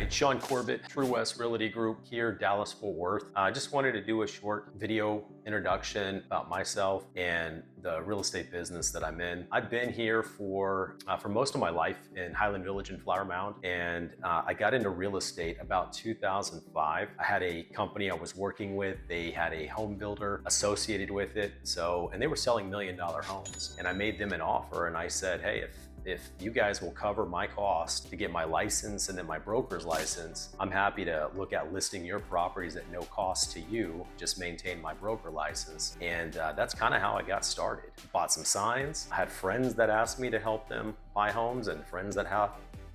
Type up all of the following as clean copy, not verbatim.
it's Shaune Corbett, Truwest Realty Group here, Dallas-Fort Worth. I just wanted to do a short video introduction about myself and the real estate business that I'm in. I've been here for most of my life in Highland Village and Flower Mound, and I got into real estate about 2005. I had a company I was working with. They had a home builder associated with it, and they were selling $1 million homes. And I made them an offer, and I said, hey, if you guys will cover my cost to get my license and then my broker's license, I'm happy to look at listing your properties at no cost to you, just maintain my broker license. And that's kind of how I got started. Bought some signs. I had friends that asked me to help them buy homes and friends that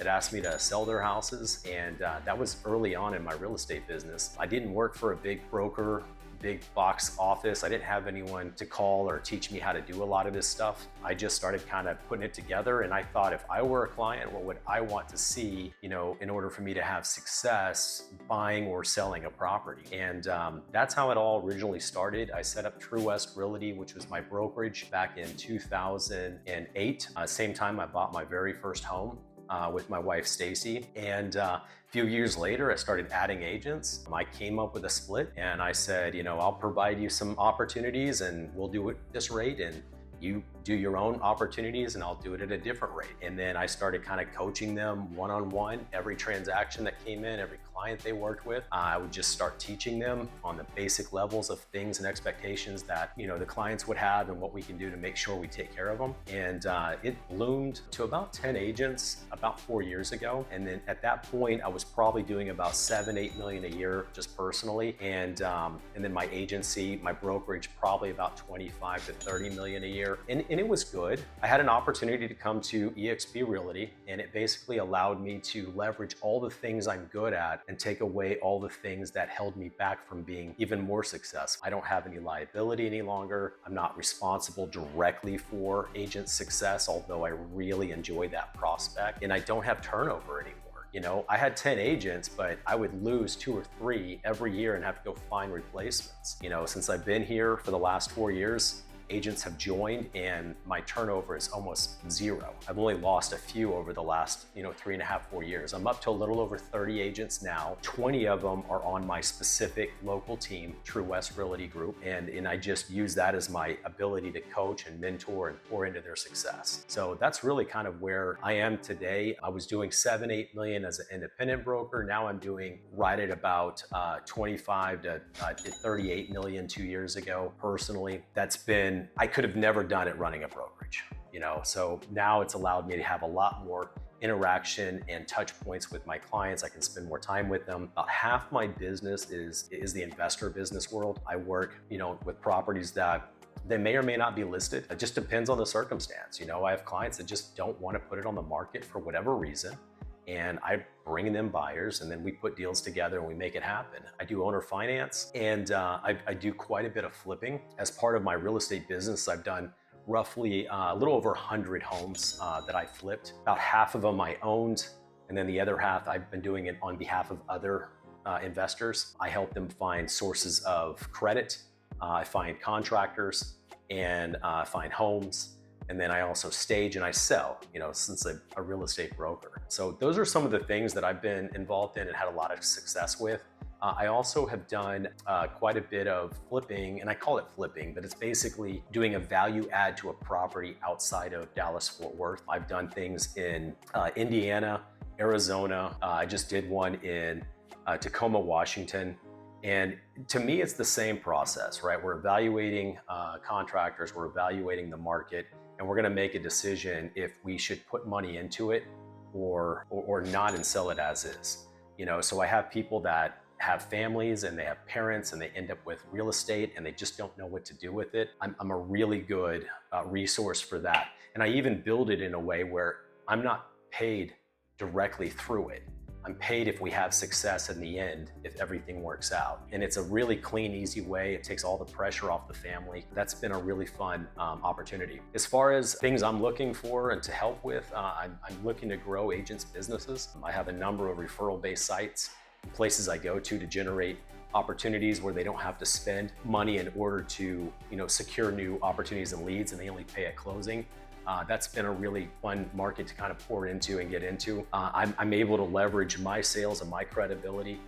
asked me to sell their houses. And that was early on in my real estate business. I didn't work for a big broker, big box office. I didn't have anyone to call or teach me how to do a lot of this stuff. I just started kind of putting it together, and I thought, if I were a client, what would I want to see, in order for me to have success buying or selling a property? And that's how it all originally started. I set up Truwest Realty, which was my brokerage, back in 2008. Same time I bought my very first home with my wife, Stacy. And a few years later, I started adding agents. I came up with a split, and I said, I'll provide you some opportunities and we'll do it at this rate, and you do your own opportunities and I'll do it at a different rate. And then I started kind of coaching them one-on-one. Every transaction that came in, every client they worked with, I would just start teaching them on the basic levels of things and expectations that the clients would have and what we can do to make sure we take care of them. And it bloomed to about 10 agents about 4 years ago. And then at that point, I was probably doing about $7-8 million a year just personally. And then my agency, my brokerage, probably about 25 to 30 million a year. And it was good. I had an opportunity to come to eXp Realty, and it basically allowed me to leverage all the things I'm good at and take away all the things that held me back from being even more successful. I don't have any liability any longer. I'm not responsible directly for agent success, although I really enjoy that prospect. And I don't have turnover anymore. I had 10 agents, but I would lose 2 or 3 every year and have to go find replacements. Since I've been here for the last 4 years, agents have joined and my turnover is almost 0. I've only lost a few over the last 3.5, 4 years. I'm up to a little over 30 agents now. 20 of them are on my specific local team, Truwest Realty Group, and I just use that as my ability to coach and mentor and pour into their success. So that's really kind of where I am today. I was doing 7-8 million as an independent broker. Now I'm doing right at about 25 to 38 million 2 years ago. Personally, I could have never done it running a brokerage, so now it's allowed me to have a lot more interaction and touch points with my clients. I can spend more time with them. About half my business is the investor business world. I work, with properties that they may or may not be listed. It just depends on the circumstance. I have clients that just don't want to put it on the market for whatever reason. And I bring them buyers, and then we put deals together and we make it happen. I do owner finance, and I do quite a bit of flipping. As part of my real estate business, I've done roughly a little over 100 homes that I flipped. About half of them I owned, and then the other half I've been doing it on behalf of other investors. I help them find sources of credit. I find contractors, and find homes. And then I also stage and I sell, since I'm a real estate broker. So those are some of the things that I've been involved in and had a lot of success with. I also have done quite a bit of flipping, and I call it flipping, but it's basically doing a value add to a property outside of Dallas-Fort Worth. I've done things in Indiana, Arizona. I just did one in Tacoma, Washington. And to me, it's the same process, right? We're evaluating contractors, we're evaluating the market, and we're gonna make a decision if we should put money into it or not and sell it as is. So I have people that have families and they have parents and they end up with real estate and they just don't know what to do with it. I'm a really good resource for that. And I even build it in a way where I'm not paid directly through it. I'm paid if we have success in the end, if everything works out. And it's a really clean, easy way. It takes all the pressure off the family. That's been a really fun opportunity. As far as things I'm looking for and to help with, I'm looking to grow agents' businesses. I have a number of referral-based sites, places I go to generate opportunities where they don't have to spend money in order to secure new opportunities and leads, and they only pay at closing. That's been a really fun market to kind of pour into and get into. I'm able to leverage my sales and my credibility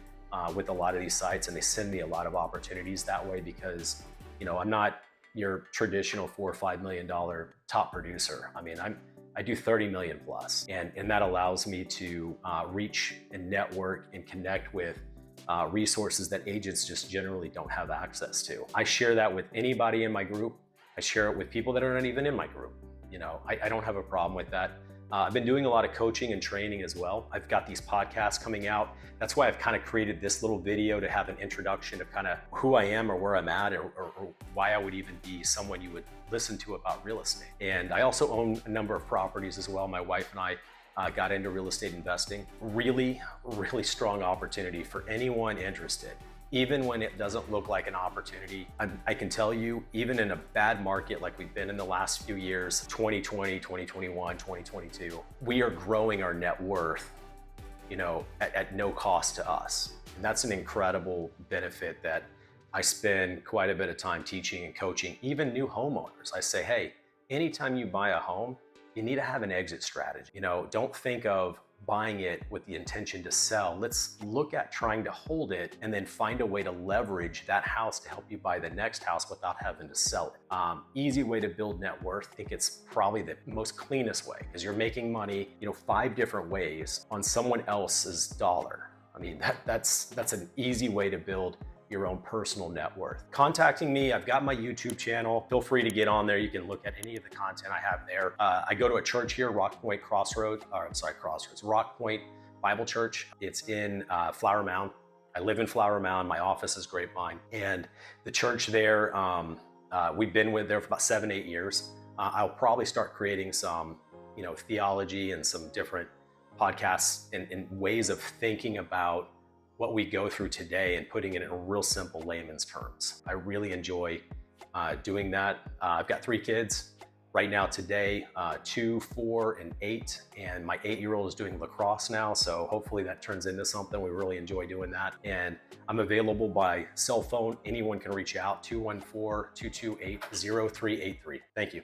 with a lot of these sites, and they send me a lot of opportunities that way because, I'm not your traditional $4 or $5 million top producer. I mean, I do 30 million plus, and that allows me to reach and network and connect with resources that agents just generally don't have access to. I share that with anybody in my group. I share it with people that are not even in my group. I don't have a problem with that. I've been doing a lot of coaching and training as well. I've got these podcasts coming out. That's why I've kind of created this little video to have an introduction of kind of who I am or where I'm at or why I would even be someone you would listen to about real estate. And I also own a number of properties as well. My wife and I got into real estate investing. Really, really strong opportunity for anyone interested. Even when it doesn't look like an opportunity, I can tell you, even in a bad market like we've been in the last few years, 2020, 2021, 2022, we are growing our net worth, at no cost to us. And that's an incredible benefit that I spend quite a bit of time teaching and coaching, even new homeowners. I say, hey, anytime you buy a home, you need to have an exit strategy. Don't think of buying it with the intention to sell. Let's look at trying to hold it and then find a way to leverage that house to help you buy the next house without having to sell it. Easy way to build net worth. I think it's probably the most cleanest way because you're making money, 5 different ways on someone else's dollar. I mean, that's an easy way to build your own personal net worth. Contacting me, I've got my YouTube channel. Feel free to get on there. You can look at any of the content I have there. I go to a church here, Rock Point Bible Church. It's in Flower Mound. I live in Flower Mound. My office is Grapevine. And the church there, we've been with there for about 7-8 years. I'll probably start creating some, theology and some different podcasts and ways of thinking about what we go through today and putting it in real simple layman's terms. I really enjoy doing that. I've got 3 kids right now today, 2, 4, and 8, and my 8-year-old is doing lacrosse now, so hopefully that turns into something. We really enjoy doing that. And I'm available by cell phone. Anyone can reach out, 214-228-0383. Thank you.